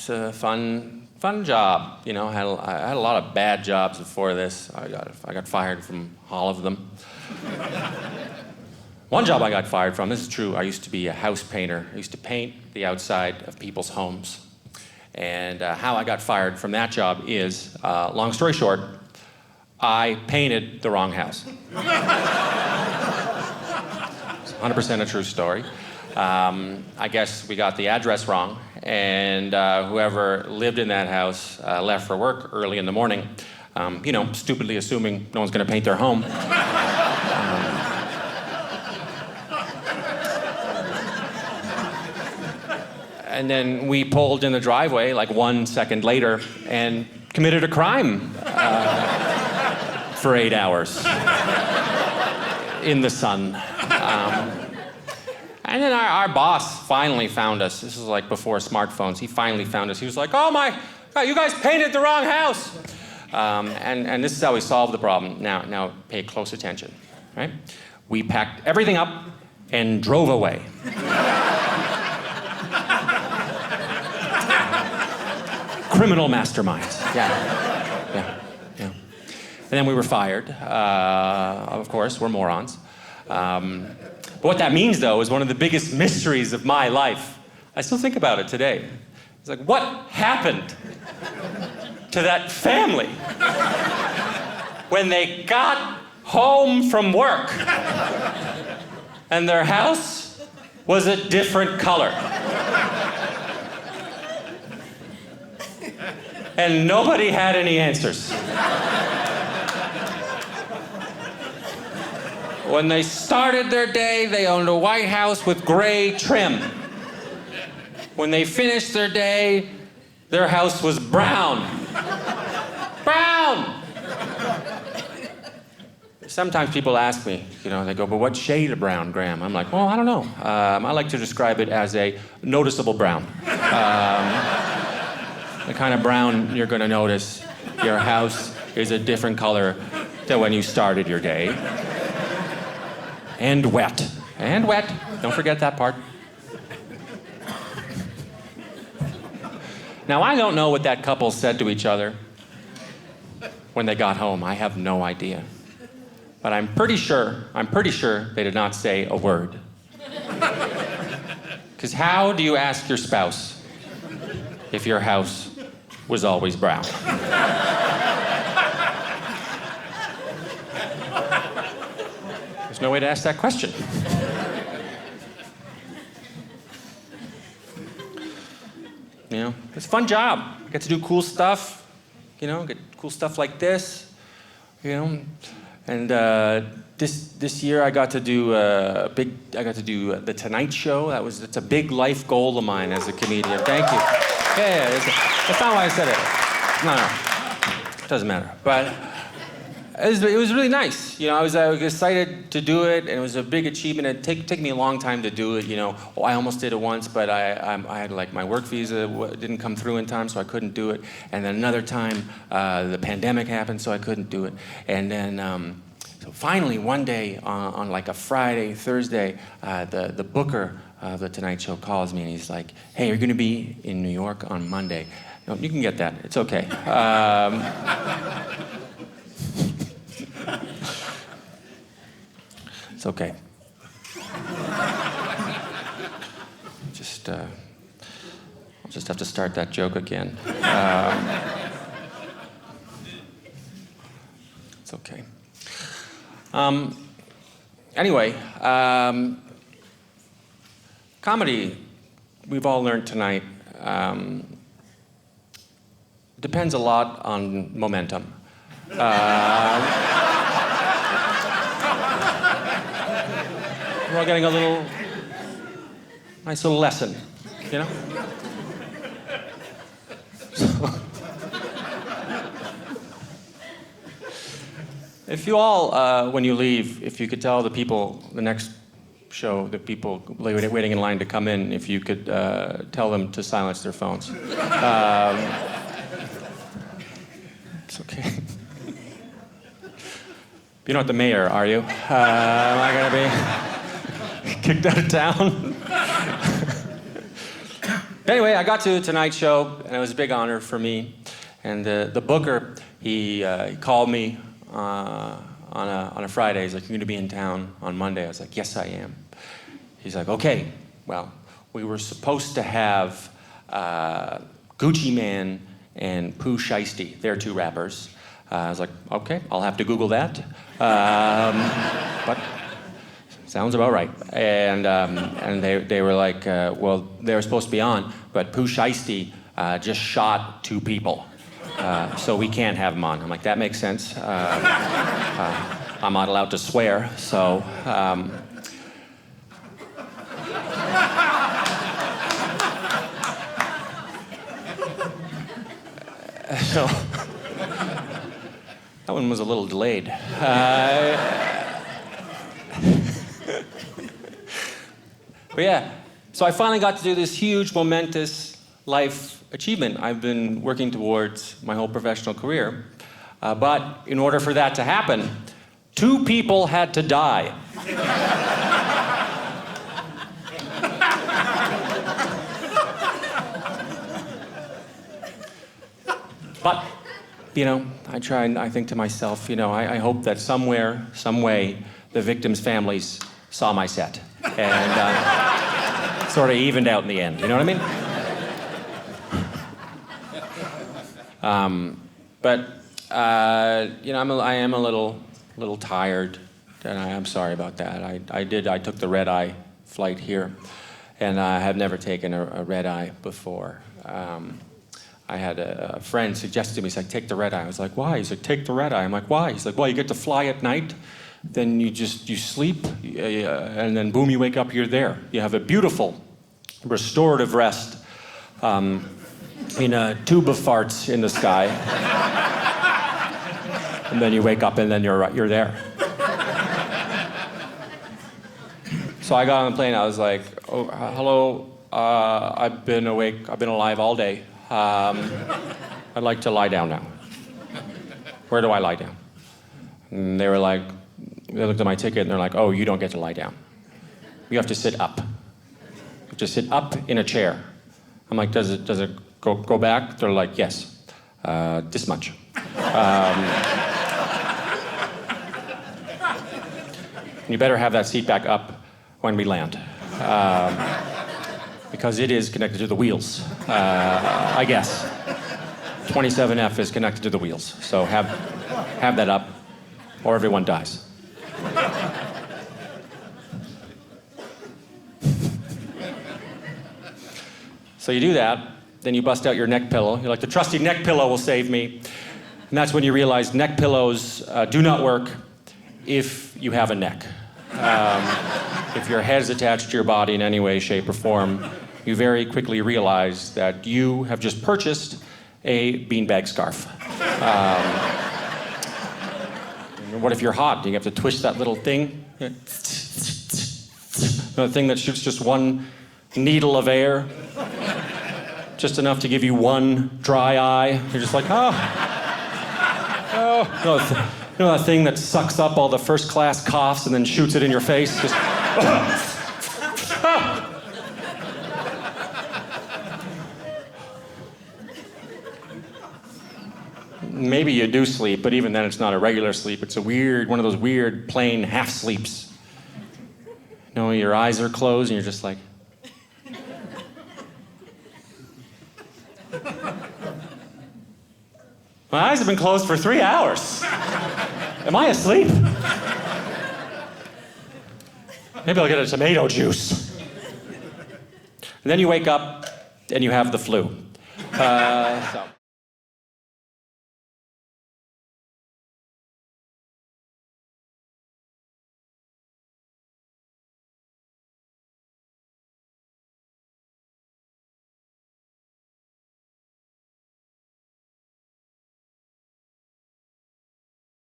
It's a fun job. You know, I had a lot of bad jobs before this. I got fired from all of them. One job I got fired from, this is true, I used to be a house painter. I used to paint the outside of people's homes. And how I got fired from that job is, long story short, I painted the wrong house. It's 100% a true story. I guess we got the address wrong, and whoever lived in that house left for work early in the morning, you know, stupidly assuming no one's going to paint their home. And then we pulled in the driveway like 1 second later and committed a crime for 8 hours in the sun. And then our boss finally found us. This was like before smartphones. He finally found us. He was like, "Oh my God, you guys painted the wrong house." And this is how we solved the problem. Now pay close attention, right? We packed everything up and drove away. Criminal masterminds. Yeah. And then we were fired. Of course, we're morons. But what that means, though, is one of the biggest mysteries of my life. I still think about it today. It's like, what happened to that family when they got home from work and their house was a different color? And nobody had any answers. When they started their day, they owned a white house with gray trim. When they finished their day, their house was brown. Brown! Sometimes people ask me, you know, they go, "But what shade of brown, Graham?" I'm like, "Well, I don't know. I like to describe it as a noticeable brown." The kind of brown you're going to notice your house is a different color than when you started your day. And wet. And wet. Don't forget that part. Now, I don't know what that couple said to each other when they got home. I have no idea. But I'm pretty sure they did not say a word. Because how do you ask your spouse if your house was always brown? There's no way to ask that question. You know, it's a fun job. Get to do cool stuff. You know, get cool stuff like this. You know, and this year I got to do the Tonight Show. That's a big life goal of mine as a comedian. Thank you. Yeah, that's not why I said it. No, it doesn't matter. But it was really nice. You know, I was excited to do it, and it was a big achievement. It took me a long time to do it. You know, I almost did it once, but I had like my work visa didn't come through in time, so I couldn't do it. And then another time, the pandemic happened, so I couldn't do it. And then, so finally, one day on like a Friday, Thursday, the booker of the Tonight Show calls me, and he's like, "Hey, you're going to be in New York on Monday." No, you can get that. It's okay. It's okay. I'll just have to start that joke again. It's okay. Anyway, comedy, we've all learned tonight, depends a lot on momentum. We're all getting a nice little lesson, you know? If you all, when you leave, if you could tell the people, the next show, the people waiting in line to come in, if you could tell them to silence their phones. It's okay. You're not the mayor, are you? Am I gonna be kicked out of town? But anyway, I got to Tonight Show, and it was a big honor for me. And the booker, he called me on a Friday. He's like, "You're going to be in town on Monday." I was like, "Yes, I am." He's like, "Okay, well, we were supposed to have Gucci Mane and Pooh Shiesty. They're two rappers." I was like, "Okay, I'll have to Google that." But sounds about right. And they were like, "Well, they were supposed to be on, but Pooh Shiesty just shot 2 people. So we can't have him on." I'm like, "That makes sense. I'm not allowed to swear, so..." So that one was a little delayed. But yeah, so I finally got to do this huge, momentous life achievement I've been working towards my whole professional career. But in order for that to happen, 2 people had to die. But, I think to myself, I hope that somewhere, some way, the victims' families saw my set and sort of evened out in the end. You know what I mean? But I am a little tired, and I'm sorry about that. I took the red-eye flight here, and I have never taken a red-eye before. I had a friend suggest to me, he's like, "Take the red-eye." I was like, "Why?" He's like, "Take the red-eye." I'm like, "Why?" He's like, "Well, you get to fly at night, then you sleep, and then boom, you wake up, you're there. You have a beautiful, restorative rest in a tube of farts in the sky. And then you wake up, and then you're there." So I got on the plane, I was like, "Oh, hello, I've been awake, I've been alive all day. I'd like to lie down now. Where do I lie down?" And they looked at my ticket and they're like, "Oh, you don't get to lie down. You have to sit up. You have to sit up in a chair." I'm like, does it go back?" They're like, "Yes, this much." You better have that seat back up when we land. Because it is connected to the wheels, I guess. 27F is connected to the wheels, so have that up, or everyone dies. So you do that, then you bust out your neck pillow. You're like, "The trusty neck pillow will save me." And that's when you realize neck pillows do not work if you have a neck. If your head is attached to your body in any way, shape, or form, you very quickly realize that you have just purchased a beanbag scarf. What if you're hot? You have to twist that little thing. The thing that shoots just one needle of air, just enough to give you one dry eye. You're just like, oh. That thing that sucks up all the first-class coughs and then shoots it in your face? Just, Maybe you do sleep, but even then it's not a regular sleep. It's one of those weird, plain half sleeps. Your eyes are closed and you're just like... My eyes have been closed for 3 hours. Am I asleep? Maybe I'll get a tomato juice. And then you wake up and you have the flu. So.